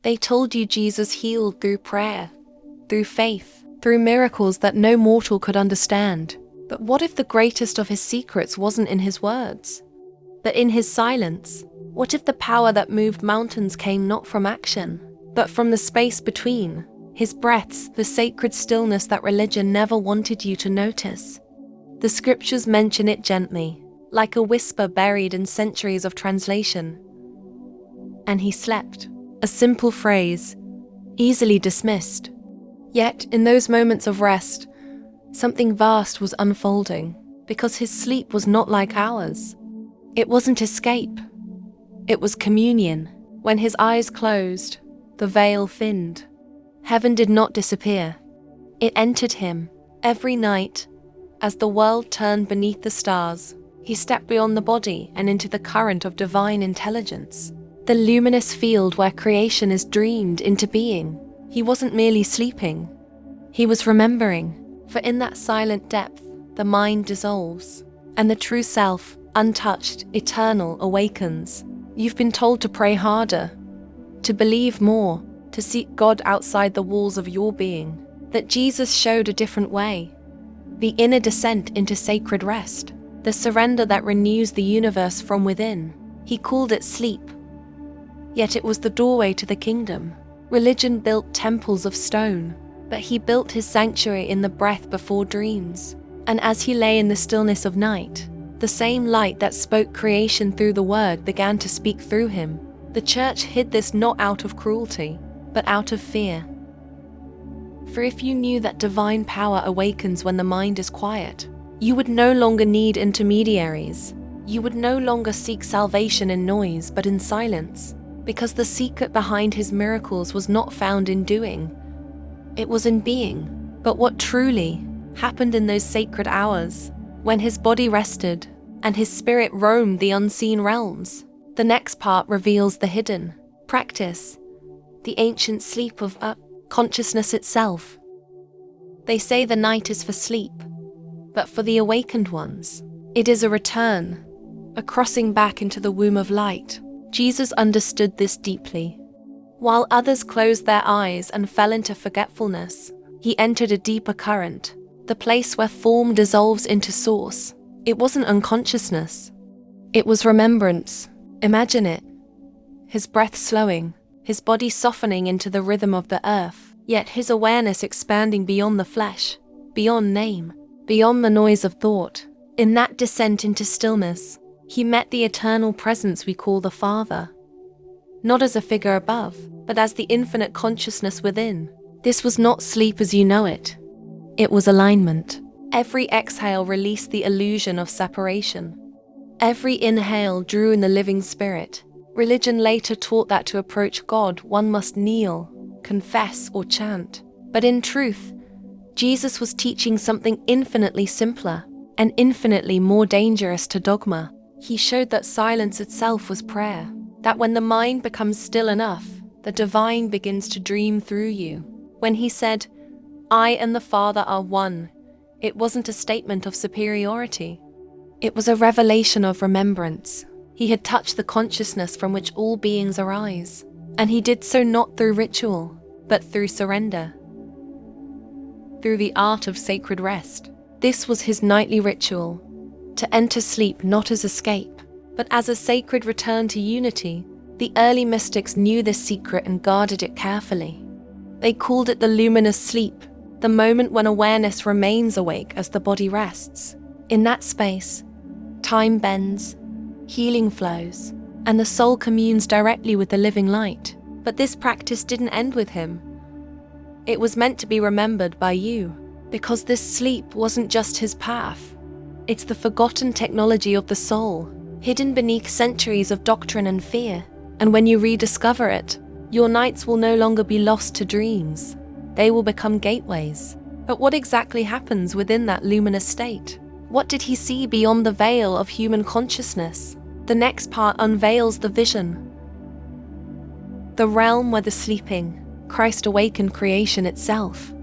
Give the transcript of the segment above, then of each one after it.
They told you Jesus healed through prayer, through faith, through miracles that no mortal could understand. But what if the greatest of his secrets wasn't in his words, but in his silence? What if the power that moved mountains came not from action, but from the space between, his breaths, the sacred stillness that religion never wanted you to notice? The scriptures mention it gently, like a whisper buried in centuries of translation. And he slept. A simple phrase, easily dismissed. Yet, in those moments of rest, something vast was unfolding, because his sleep was not like ours. It wasn't escape. It was communion. When his eyes closed, the veil thinned. Heaven did not disappear. It entered him. Every night, as the world turned beneath the stars, he stepped beyond the body and into the current of divine intelligence. The luminous field where creation is dreamed into being. He wasn't merely sleeping. He was remembering. For in that silent depth, the mind dissolves, and the true self, untouched, eternal, awakens. You've been told to pray harder, to believe more, to seek God outside the walls of your being. That Jesus showed a different way. The inner descent into sacred rest. The surrender that renews the universe from within. He called it sleep. Yet it was the doorway to the kingdom. Religion built temples of stone, but he built his sanctuary in the breath before dreams. And as he lay in the stillness of night, the same light that spoke creation through the word began to speak through him. The church hid this not out of cruelty, but out of fear. For if you knew that divine power awakens when the mind is quiet, you would no longer need intermediaries. You would no longer seek salvation in noise, but in silence. Because the secret behind his miracles was not found in doing. It was in being. But what truly happened in those sacred hours, when his body rested and his spirit roamed the unseen realms? The next part reveals the hidden practice, the ancient sleep of consciousness itself. They say the night is for sleep, but for the awakened ones, it is a return, a crossing back into the womb of light. Jesus understood this deeply. While others closed their eyes and fell into forgetfulness, he entered a deeper current, the place where form dissolves into source. It wasn't unconsciousness. It was remembrance. Imagine it. His breath slowing, his body softening into the rhythm of the earth, yet his awareness expanding beyond the flesh, beyond name, beyond the noise of thought. In that descent into stillness, he met the eternal presence we call the Father. Not as a figure above, but as the infinite consciousness within. This was not sleep as you know it. It was alignment. Every exhale released the illusion of separation. Every inhale drew in the living spirit. Religion later taught that to approach God, one must kneel, confess, or chant. But in truth, Jesus was teaching something infinitely simpler and infinitely more dangerous to dogma. He showed that silence itself was prayer, that when the mind becomes still enough, the divine begins to dream through you. When he said, "I and the Father are one," it wasn't a statement of superiority. It was a revelation of remembrance. He had touched the consciousness from which all beings arise, and he did so not through ritual, but through surrender, through the art of sacred rest. This was his nightly ritual, to enter sleep not as escape, but as a sacred return to unity. The early mystics knew this secret and guarded it carefully. They called it the luminous sleep, the moment when awareness remains awake as the body rests. In that space, time bends, healing flows, and the soul communes directly with the living light. But this practice didn't end with him. It was meant to be remembered by you, because this sleep wasn't just his path. It's the forgotten technology of the soul, hidden beneath centuries of doctrine and fear. And when you rediscover it, your nights will no longer be lost to dreams. They will become gateways. But what exactly happens within that luminous state? What did he see beyond the veil of human consciousness? The next part unveils the vision. The realm where the sleeping, Christ awakened creation itself.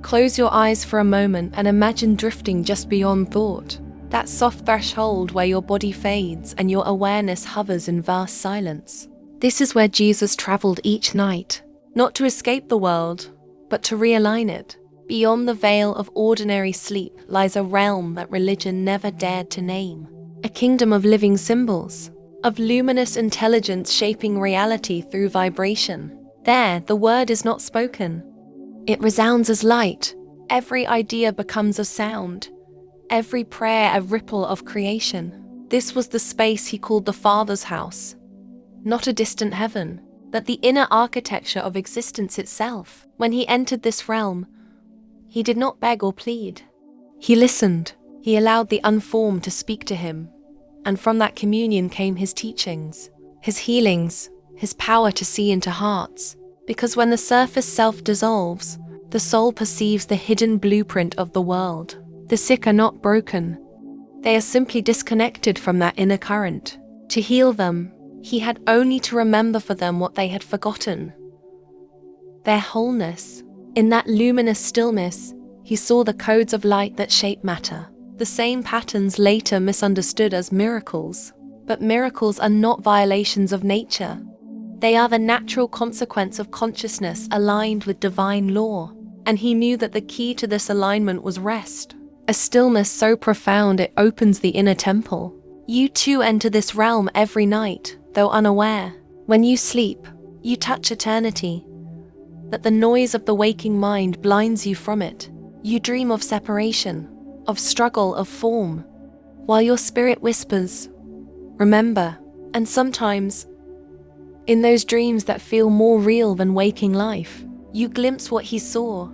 Close your eyes for a moment and imagine drifting just beyond thought. That soft threshold where your body fades and your awareness hovers in vast silence. This is where Jesus traveled each night, not to escape the world, but to realign it. Beyond the veil of ordinary sleep lies a realm that religion never dared to name. A kingdom of living symbols, of luminous intelligence shaping reality through vibration. There, the word is not spoken. It resounds as light. Every idea becomes a sound. Every prayer a ripple of creation. This was the space he called the Father's house. Not a distant heaven, but the inner architecture of existence itself. When he entered this realm, he did not beg or plead. He listened. He allowed the unformed to speak to him. And from that communion came his teachings, his healings, his power to see into hearts. Because when the surface self dissolves, the soul perceives the hidden blueprint of the world. The sick are not broken. They are simply disconnected from that inner current. To heal them, he had only to remember for them what they had forgotten. Their wholeness. In that luminous stillness, he saw the codes of light that shape matter. The same patterns later misunderstood as miracles. But miracles are not violations of nature. They are the natural consequence of consciousness aligned with divine law. And he knew that the key to this alignment was rest. A stillness so profound it opens the inner temple. You too enter this realm every night, though unaware. When you sleep, you touch eternity. But the noise of the waking mind blinds you from it. You dream of separation, of struggle, of form, while your spirit whispers, remember. And sometimes, in those dreams that feel more real than waking life, you glimpse what he saw,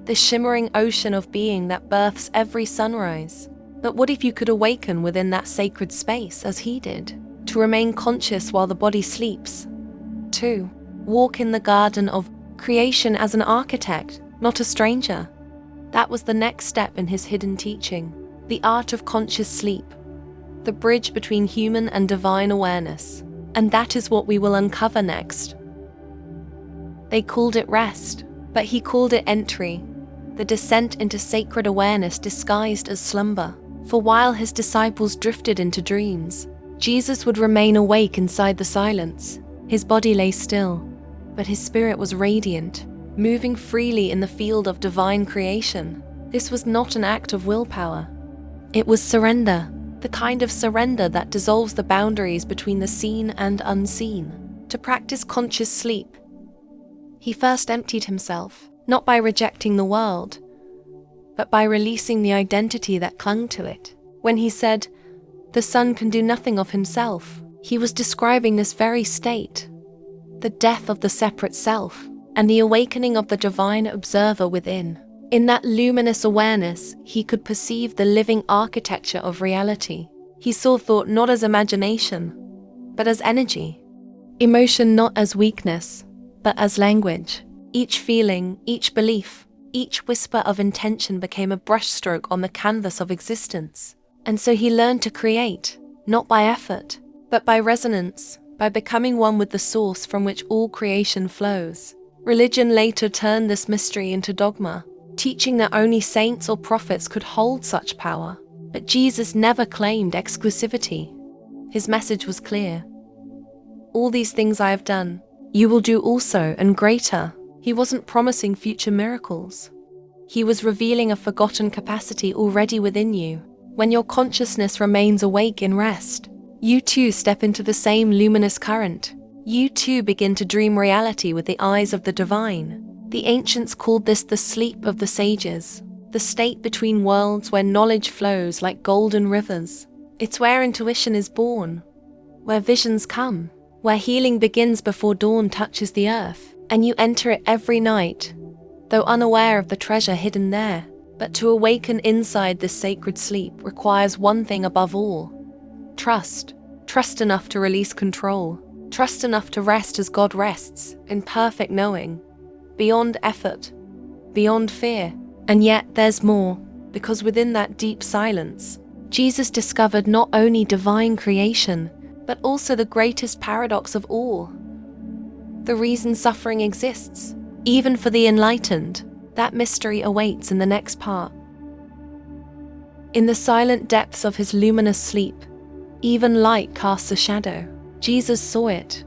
the shimmering ocean of being that births every sunrise. But what if you could awaken within that sacred space as he did, to remain conscious while the body sleeps? 2. Walk in the garden of creation as an architect, not a stranger. That was the next step in his hidden teaching, the art of conscious sleep, the bridge between human and divine awareness. And that is what we will uncover next. They called it rest, but he called it entry, the descent into sacred awareness disguised as slumber. For while his disciples drifted into dreams, Jesus would remain awake inside the silence. His body lay still, but his spirit was radiant, moving freely in the field of divine creation. This was not an act of willpower. It was surrender, the kind of surrender that dissolves the boundaries between the seen and unseen. To practice conscious sleep, he first emptied himself, not by rejecting the world, but by releasing the identity that clung to it. When he said, "The Son can do nothing of himself," he was describing this very state, the death of the separate self, and the awakening of the divine observer within. In that luminous awareness, he could perceive the living architecture of reality. He saw thought not as imagination, but as energy. Emotion not as weakness, but as language. Each feeling, each belief, each whisper of intention became a brushstroke on the canvas of existence. And so he learned to create, not by effort, but by resonance, by becoming one with the source from which all creation flows. Religion later turned this mystery into dogma, teaching that only saints or prophets could hold such power. But Jesus never claimed exclusivity. His message was clear. All these things I have done, you will do also, and greater. He wasn't promising future miracles. He was revealing a forgotten capacity already within you. When your consciousness remains awake in rest, you too step into the same luminous current. You too begin to dream reality with the eyes of the divine. The ancients called this the sleep of the sages, the state between worlds where knowledge flows like golden rivers. It's where intuition is born, where visions come, where healing begins before dawn touches the earth. And you enter it every night, though unaware of the treasure hidden there. But to awaken inside this sacred sleep requires one thing above all: trust. Trust enough to release control. Trust enough to rest as God rests, in perfect knowing, beyond effort, beyond fear. And yet there's more, because within that deep silence, Jesus discovered not only divine creation, but also the greatest paradox of all. The reason suffering exists, even for the enlightened. That mystery awaits in the next part. In the silent depths of his luminous sleep, even light casts a shadow. Jesus saw it,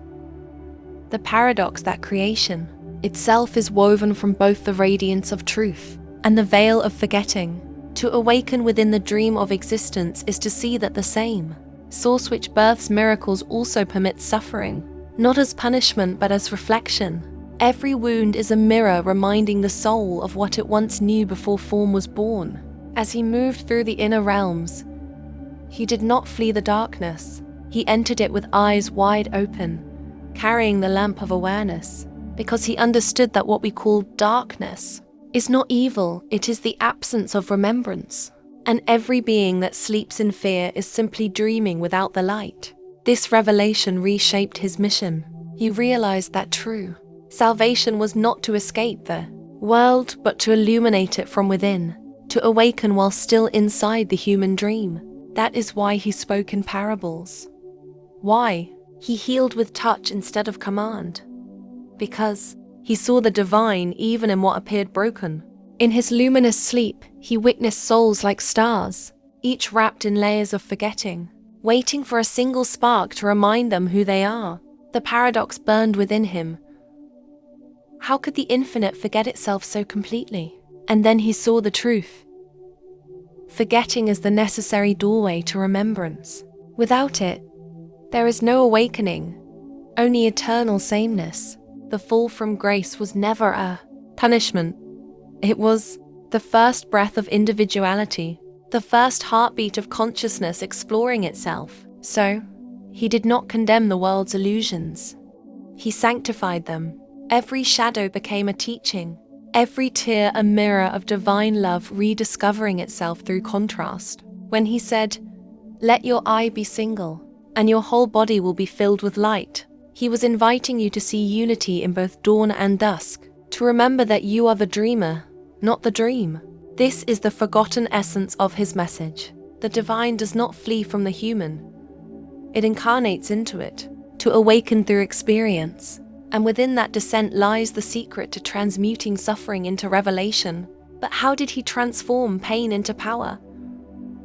the paradox that creation itself is woven from both the radiance of truth and the veil of forgetting. To awaken within the dream of existence is to see that the same source which births miracles also permits suffering, not as punishment but as reflection. Every wound is a mirror reminding the soul of what it once knew before form was born. As he moved through the inner realms, he did not flee the darkness. He entered it with eyes wide open, carrying the lamp of awareness, because he understood that what we call darkness is not evil, it is the absence of remembrance. And every being that sleeps in fear is simply dreaming without the light. This revelation reshaped his mission. He realized that true salvation was not to escape the world, but to illuminate it from within, to awaken while still inside the human dream. That is why he spoke in parables. Why he healed with touch instead of command. Because he saw the divine even in what appeared broken. In his luminous sleep, he witnessed souls like stars, each wrapped in layers of forgetting, waiting for a single spark to remind them who they are. The paradox burned within him. How could the infinite forget itself so completely? And then he saw the truth. Forgetting is the necessary doorway to remembrance. Without it, there is no awakening, only eternal sameness. The fall from grace was never a punishment. It was the first breath of individuality, the first heartbeat of consciousness exploring itself. So, he did not condemn the world's illusions. He sanctified them. Every shadow became a teaching, every tear a mirror of divine love rediscovering itself through contrast. When he said, "Let your eye be single, and your whole body will be filled with light," he was inviting you to see unity in both dawn and dusk, to remember that you are the dreamer, not the dream. This is the forgotten essence of his message. The divine does not flee from the human. It incarnates into it, to awaken through experience. And within that descent lies the secret to transmuting suffering into revelation. But how did he transform pain into power?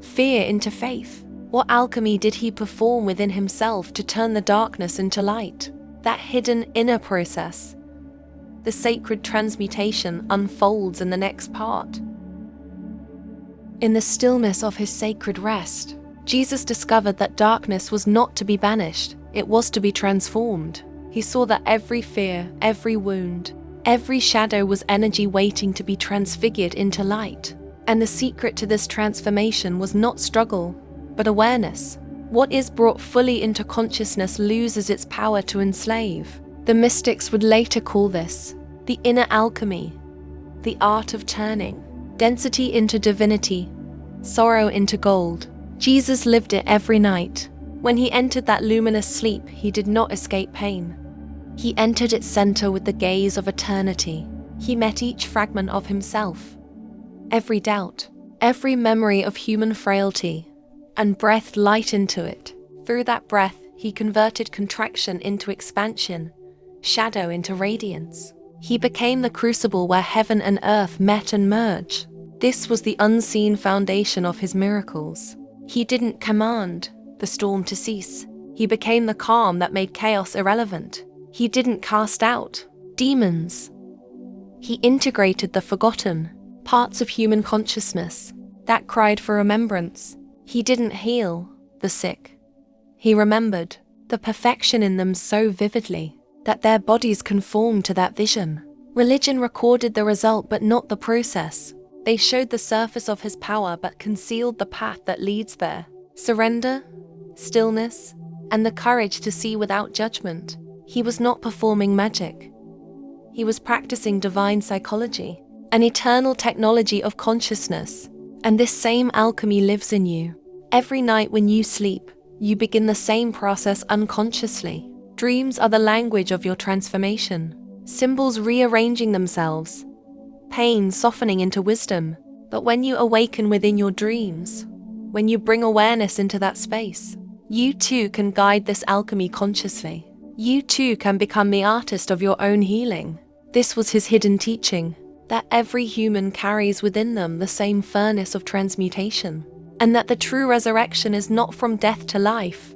Fear into faith? What alchemy did he perform within himself to turn the darkness into light? That hidden inner process, the sacred transmutation, unfolds in the next part. In the stillness of his sacred rest, Jesus discovered that darkness was not to be banished, it was to be transformed. He saw that every fear, every wound, every shadow was energy waiting to be transfigured into light. And the secret to this transformation was not struggle, but awareness. What is brought fully into consciousness loses its power to enslave. The mystics would later call this the inner alchemy, the art of turning density into divinity, sorrow into gold. Jesus lived it every night. When he entered that luminous sleep, he did not escape pain. He entered its center with the gaze of eternity. He met each fragment of himself, every doubt, every memory of human frailty, and breathed light into it. Through that breath, he converted contraction into expansion, shadow into radiance. He became the crucible where heaven and earth met and merged. This was the unseen foundation of his miracles. He didn't command the storm to cease. He became the calm that made chaos irrelevant. He didn't cast out demons. He integrated the forgotten parts of human consciousness that cried for remembrance. He didn't heal the sick. He remembered the perfection in them so vividly that their bodies conformed to that vision. Religion recorded the result but not the process. They showed the surface of his power but concealed the path that leads there. Surrender, stillness, and the courage to see without judgment. He was not performing magic. He was practicing divine psychology, an eternal technology of consciousness. And this same alchemy lives in you. Every night when you sleep, you begin the same process unconsciously. Dreams are the language of your transformation, symbols rearranging themselves, pain softening into wisdom. But when you awaken within your dreams, when you bring awareness into that space, you too can guide this alchemy consciously. You too can become the artist of your own healing. This was his hidden teaching, that every human carries within them the same furnace of transmutation, and that the true resurrection is not from death to life,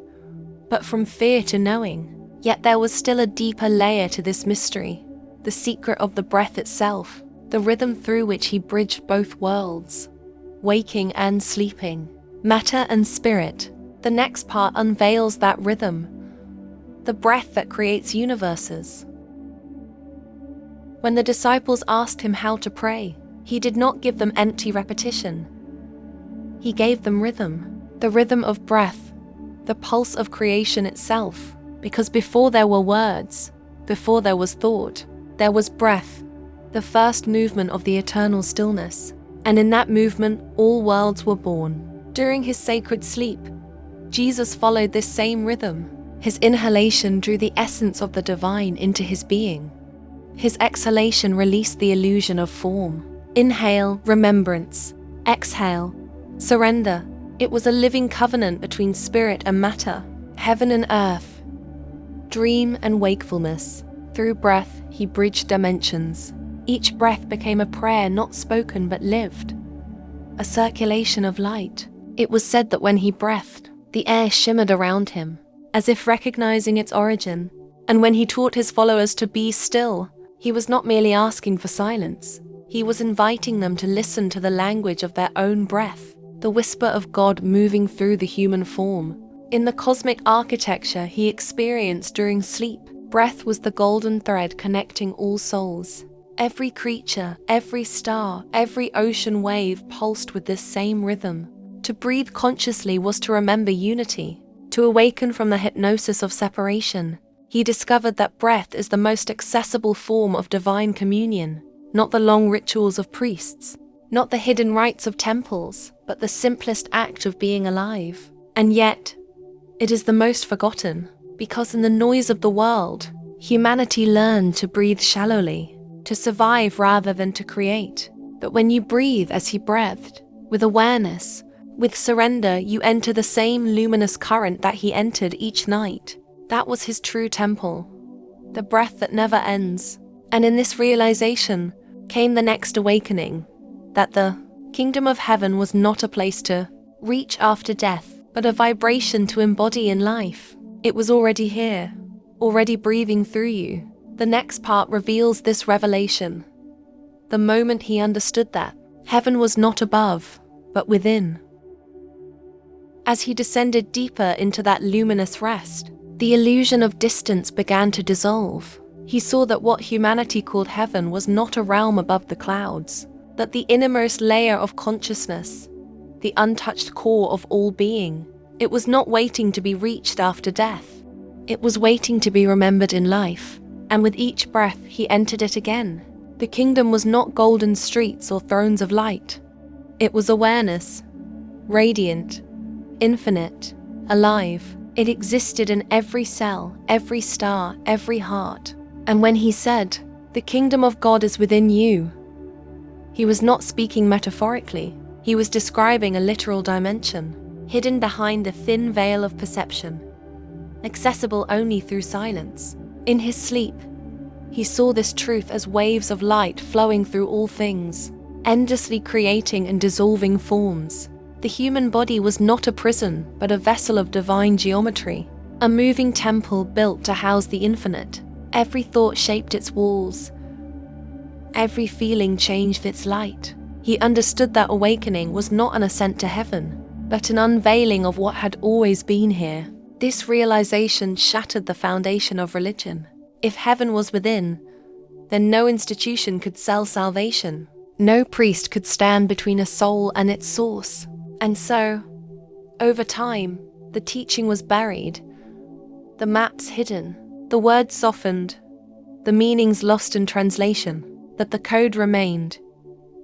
but from fear to knowing. Yet there was still a deeper layer to this mystery, the secret of the breath itself, the rhythm through which he bridged both worlds, waking and sleeping, matter and spirit. The next part unveils that rhythm, the breath that creates universes. When the disciples asked him how to pray, he did not give them empty repetition. He gave them rhythm, the rhythm of breath, the pulse of creation itself, because before there were words, before there was thought, there was breath, the first movement of the eternal stillness, and in that movement all worlds were born. During his sacred sleep, Jesus followed this same rhythm. His inhalation drew the essence of the divine into his being. His exhalation released the illusion of form. Inhale, remembrance. Exhale, surrender. It was a living covenant between spirit and matter, heaven and earth, dream and wakefulness. Through breath, he bridged dimensions. Each breath became a prayer not spoken but lived, a circulation of light. It was said that when he breathed, the air shimmered around him, as if recognizing its origin. And when he taught his followers to be still, he was not merely asking for silence. He was inviting them to listen to the language of their own breath, the whisper of God moving through the human form. In the cosmic architecture he experienced during sleep, breath was the golden thread connecting all souls. Every creature, every star, every ocean wave pulsed with this same rhythm. To breathe consciously was to remember unity, to awaken from the hypnosis of separation. He discovered that breath is the most accessible form of divine communion, not the long rituals of priests, not the hidden rites of temples, but the simplest act of being alive. And yet, it is the most forgotten, because in the noise of the world, humanity learned to breathe shallowly, to survive rather than to create. But when you breathe as he breathed, with awareness, with surrender, you enter the same luminous current that he entered each night. That was his true temple, the breath that never ends. And in this realization came the next awakening, that the kingdom of heaven was not a place to reach after death, but a vibration to embody in life. It was already here, already breathing through you. The next part reveals this revelation. The moment he understood that heaven was not above, but within. As he descended deeper into that luminous rest, the illusion of distance began to dissolve. He saw that what humanity called heaven was not a realm above the clouds, but the innermost layer of consciousness, the untouched core of all being. It was not waiting to be reached after death. It was waiting to be remembered in life, and with each breath he entered it again. The kingdom was not golden streets or thrones of light. It was awareness, radiant, infinite, alive. It existed in every cell, every star, every heart. And when he said, "The kingdom of God is within you," he was not speaking metaphorically. He was describing a literal dimension, hidden behind a thin veil of perception, accessible only through silence. In his sleep, he saw this truth as waves of light flowing through all things, endlessly creating and dissolving forms. The human body was not a prison, but a vessel of divine geometry, a moving temple built to house the infinite. Every thought shaped its walls. Every feeling changed its light. He understood that awakening was not an ascent to heaven, but an unveiling of what had always been here. This realization shattered the foundation of religion. If heaven was within, then no institution could sell salvation. No priest could stand between a soul and its source. And so, over time, the teaching was buried, the maps hidden, the words softened, the meanings lost in translation, but the code remained,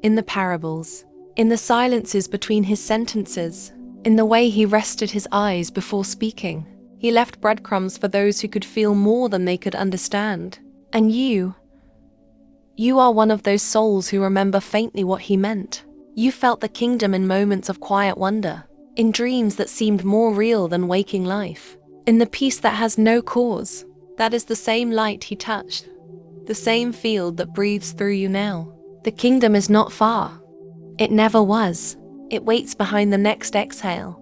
in the parables, in the silences between his sentences, in the way he rested his eyes before speaking. He left breadcrumbs for those who could feel more than they could understand. And you are one of those souls who remember faintly what he meant. You felt the kingdom in moments of quiet wonder, in dreams that seemed more real than waking life, in the peace that has no cause. That is the same light he touched, the same field that breathes through you now. The kingdom is not far. It never was. It waits behind the next exhale,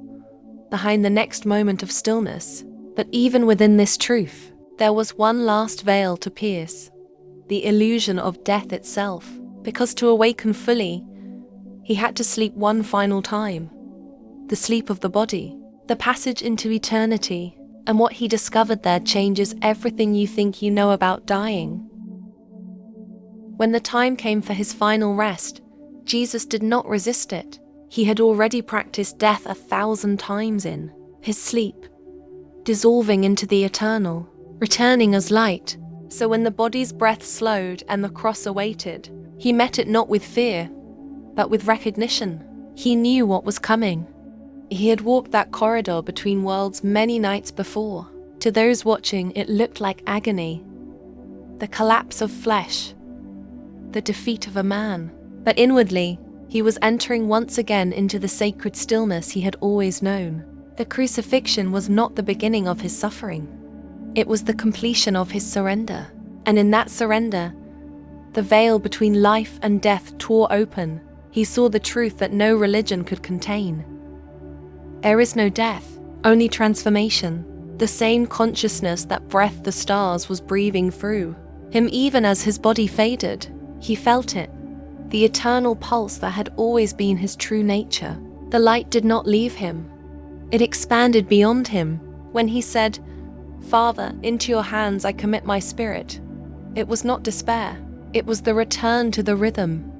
behind the next moment of stillness. But even within this truth, There was one last veil to pierce, the illusion of death itself, because to awaken fully, he had to sleep one final time. The sleep of the body, the passage into eternity, and what he discovered there changes everything you think you know about dying. When the time came for his final rest, Jesus did not resist it. He had already practiced death 1,000 times in his sleep, dissolving into the eternal, returning as light. So when the body's breath slowed and the cross awaited, he met it not with fear, but with recognition. He knew what was coming. He had walked that corridor between worlds many nights before. To those watching, it looked like agony, the collapse of flesh, the defeat of a man. But inwardly, he was entering once again into the sacred stillness he had always known. The crucifixion was not the beginning of his suffering. It was the completion of his surrender. And in that surrender, the veil between life and death tore open. He saw the truth that no religion could contain. There is no death, only transformation. The same consciousness that breathed the stars was breathing through him even as his body faded. He felt it, the eternal pulse that had always been his true nature. The light did not leave him. It expanded beyond him. When he said, "Father, into your hands I commit my spirit," it was not despair. It was the return to the rhythm,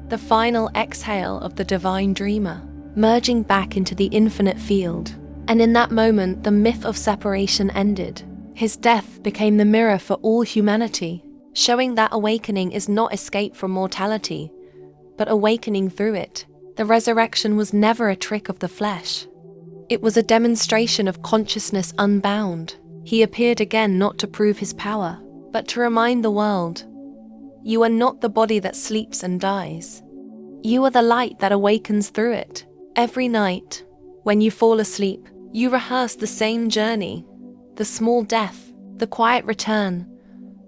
the final exhale of the divine dreamer, merging back into the infinite field. And in that moment, the myth of separation ended. His death became the mirror for all humanity, showing that awakening is not escape from mortality, but awakening through it. The resurrection was never a trick of the flesh. It was a demonstration of consciousness unbound. He appeared again not to prove his power, but to remind the world, you are not the body that sleeps and dies. You are the light that awakens through it. Every night, when you fall asleep, you rehearse the same journey, the small death, the quiet return,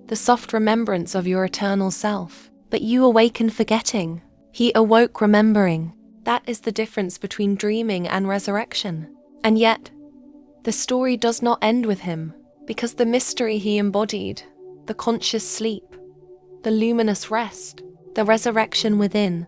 the soft remembrance of your eternal self. But you awaken forgetting. He awoke remembering. That is the difference between dreaming and resurrection. And yet, the story does not end with him, because the mystery he embodied, the conscious sleep, the luminous rest, the resurrection within,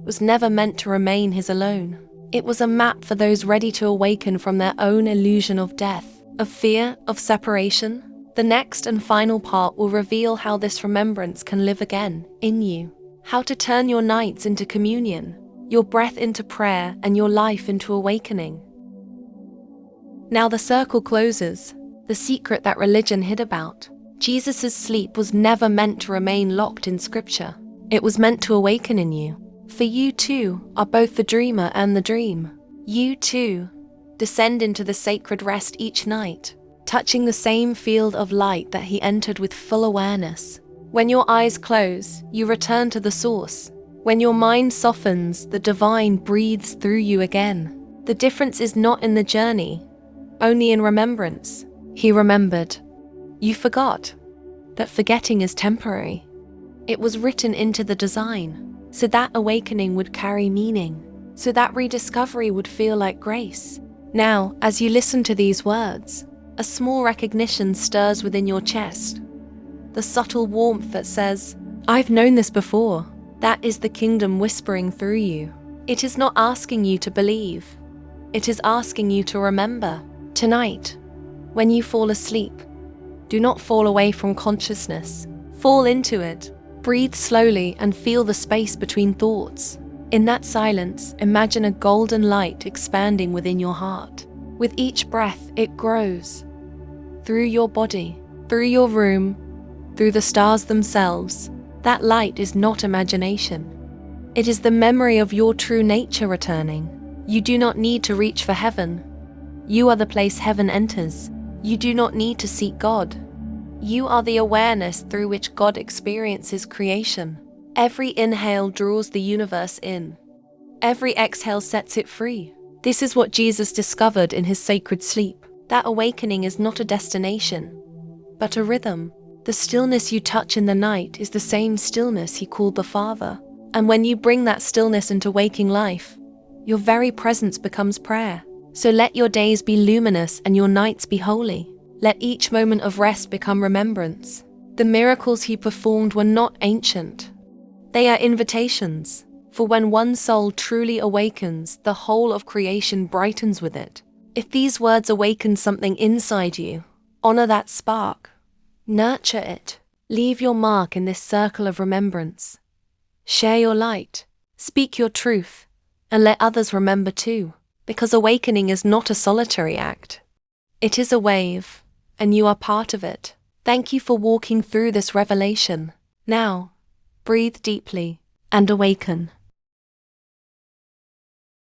was never meant to remain his alone. It was a map for those ready to awaken from their own illusion of death, of fear, of separation. The next and final part will reveal how this remembrance can live again in you, how to turn your nights into communion, your breath into prayer, and your life into awakening. Now the circle closes, the secret that religion hid about. Jesus' sleep was never meant to remain locked in scripture. It was meant to awaken in you. For you too are both the dreamer and the dream. You too descend into the sacred rest each night, touching the same field of light that he entered with full awareness. When your eyes close, you return to the source. When your mind softens, the divine breathes through you again. The difference is not in the journey, only in remembrance. He remembered. You forgot. That forgetting is temporary. It was written into the design, so that awakening would carry meaning, so that rediscovery would feel like grace. Now, as you listen to these words, a small recognition stirs within your chest. The subtle warmth that says, I've known this before. That is the kingdom whispering through you. It is not asking you to believe. It is asking you to remember. Tonight, when you fall asleep, do not fall away from consciousness. Fall into it. Breathe slowly and feel the space between thoughts. In that silence, imagine a golden light expanding within your heart. With each breath, it grows. Through your body, through your room, through the stars themselves. That light is not imagination. It is the memory of your true nature returning. You do not need to reach for heaven. You are the place heaven enters. You do not need to seek God. You are the awareness through which God experiences creation. Every inhale draws the universe in. Every exhale sets it free. This is what Jesus discovered in his sacred sleep. That awakening is not a destination, but a rhythm. The stillness you touch in the night is the same stillness he called the Father. And when you bring that stillness into waking life, your very presence becomes prayer. So let your days be luminous and your nights be holy. Let each moment of rest become remembrance. The miracles he performed were not ancient. They are invitations, for when one soul truly awakens, the whole of creation brightens with it. If these words awaken something inside you, honor that spark. Nurture it. Leave your mark in this circle of remembrance. Share your light. Speak your truth. And let others remember too. Because awakening is not a solitary act. It is a wave, and you are part of it. Thank you for walking through this revelation. Now, breathe deeply and awaken.